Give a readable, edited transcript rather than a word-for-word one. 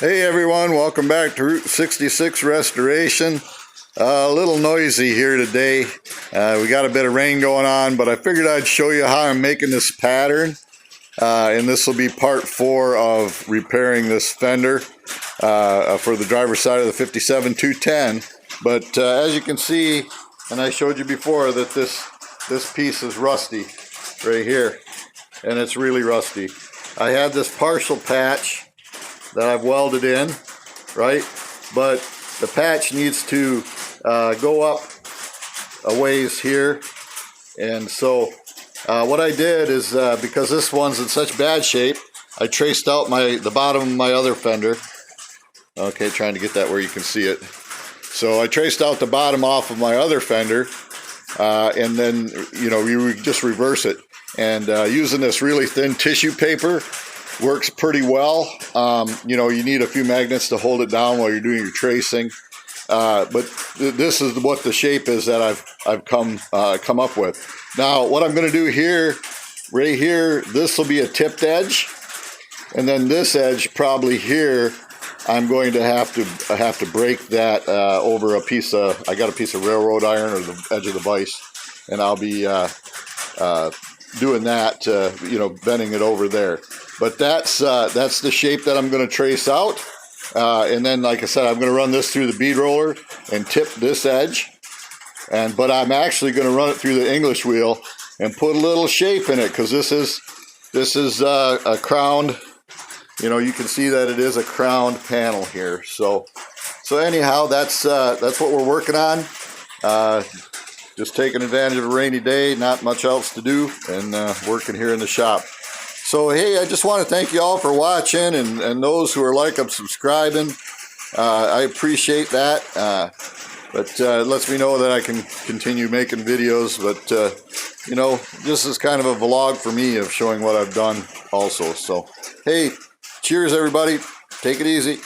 Hey everyone, welcome back to Route 66 Restoration. A little noisy here today. We got a bit of rain going on, but I figured I'd show you how I'm making this pattern. And this will be part 4 of repairing this fender for the driver's side of the 57 210. But as you can see, and I showed you before, that this piece is rusty right here. And it's really rusty. I had this partial patch that I've welded in, right? But the patch needs to go up a ways here. And so what I did is, because this one's in such bad shape, I traced out the bottom of my other fender. Okay, trying to get that where you can see it. So I traced out the bottom off of my other fender, and then, you know, you just reverse it. And using this really thin tissue paper works pretty well. You know, you need a few magnets to hold it down while you're doing your tracing. But this is what the shape is that I've come up with. Now, what I'm going to do here, right here, this will be a tipped edge, and then this edge probably here, I'm going to have to break that over a piece of. I got a piece of railroad iron or the edge of the vise, and I'll be doing that, you know, bending it over there. But that's the shape that I'm going to trace out. And then, like I said, I'm going to run this through the bead roller and tip this edge. But I'm actually going to run it through the English wheel and put a little shape in it, because this is a crowned. You know, you can see that it is a crowned panel here. So anyhow, that's what we're working on. Just taking advantage of a rainy day, not much else to do, and working here in the shop. So hey, I just want to thank you all for watching, and those who are like and subscribing. I appreciate that. But it lets me know that I can continue making videos. But you know, this is kind of a vlog for me of showing what I've done also. So hey, cheers everybody. Take it easy.